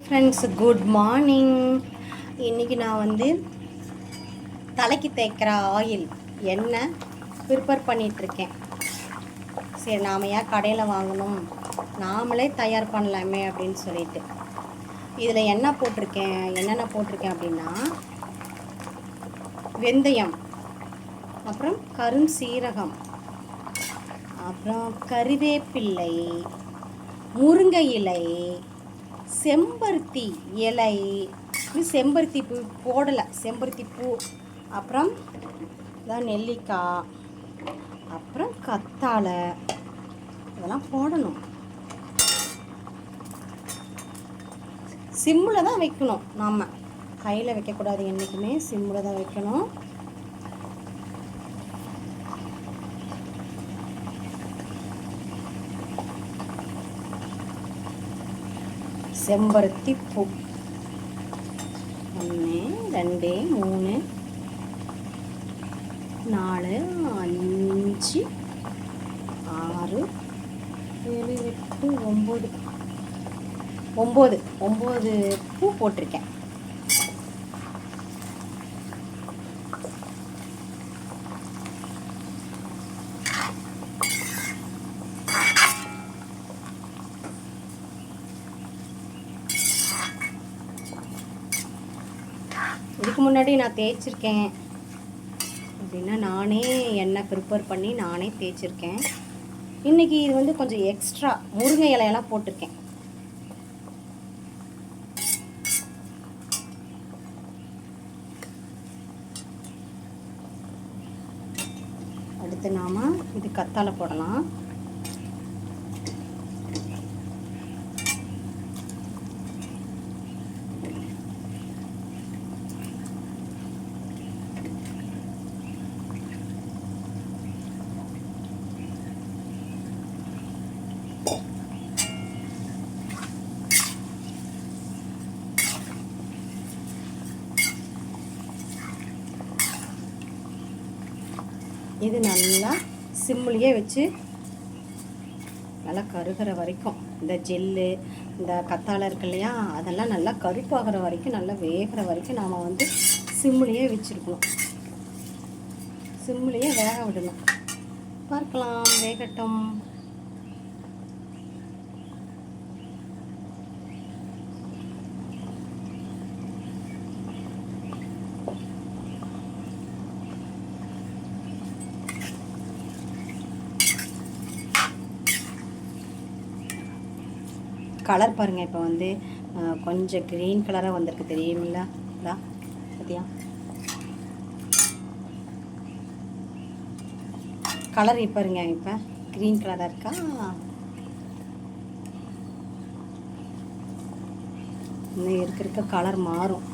Friends, good morning. இன்றைக்கி நான் வந்து தலைக்கு தேய்க்கிற ஆயில் எண்ணெய் ப்ரிப்பேர் பண்ணிகிட்ருக்கேன். சரி, நாம் ஏன் கடையில் வாங்கணும், நாமளே தயார் பண்ணலாமே அப்படின்னு சொல்லிட்டு இதில் என்ன போட்டிருக்கேன், என்னென்ன போட்டிருக்கேன் அப்படின்னா, வெந்தயம், அப்புறம் கரும் சீரகம், அப்புறம் கறிவேப்பிள்ளை, முருங்கை இலை, செம்பருத்தி இலை, செம்பருத்தி பூ போடலை, செம்பருத்தி பூ, அப்புறம் இதான் நெல்லிக்காய், அப்புறம் கத்தாழை, இதெல்லாம் போடணும். சிம்மில் தான் வைக்கணும், நாம் கையில் வைக்கக்கூடாது, என்றைக்குமே சிம்மில் தான் வைக்கணும். செம்பருத்தி பூ 1 2 3 4 5 6 7 8 9 பூ போட்டிருக்கேன். இதுக்கு முன்னாடி நான் தேய்ச்சிருக்கேன் அப்படின்னா, நானே எண்ணெய் ப்ரிப்பேர் பண்ணி நானே தேய்ச்சிருக்கேன். இன்றைக்கி இது வந்து கொஞ்சம் எக்ஸ்ட்ரா முருங்கை இலையெல்லாம் போட்டிருக்கேன். அடுத்து நாம் இது கத்தாழை போடலாம். இது நல்லா சிம்மிலேயே வச்சு நல்லா கருகிற வரைக்கும், இந்த ஜெல்லு, இந்த கத்தாழை இருக்கு இல்லையா, அதெல்லாம் நல்லா கருப்பாகிற வரைக்கும், நல்லா வேகிற வரைக்கும் நாம் வந்து சிம்மிலேயே வச்சுருக்கணும். சிம்மிலேயே வேக விடணும். பார்க்கலாம், வேகட்டும். கலர் பாருங்கள், இப்போ வந்து கொஞ்சம் க்ரீன் கலராக வந்திருக்கு, தெரியுமில்ல? பார்த்தியா கலர்? இப்போ பாருங்க, இப்போ க்ரீன் கலராக இருக்கா? இன்னும் இருக்க கலர் மாறும்.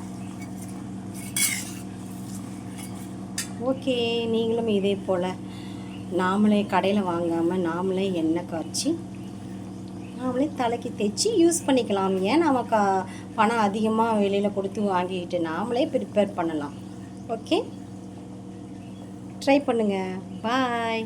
ஓகே, நீங்களும் இதே போல் நாமளே கடையில் வாங்காமல் நாமளே எண்ணெய் காய்ச்சி நாமளே தலைக்கு தைச்சி யூஸ் பண்ணிக்கலாம். ஏன் நமக்கு பணம் அதிகமாக வெளியில் கொடுத்து வாங்கிக்கிட்டு நாமளே ப்ரிப்பேர் பண்ணலாம். ஓகே, ட்ரை பண்ணுங்கள். பாய்.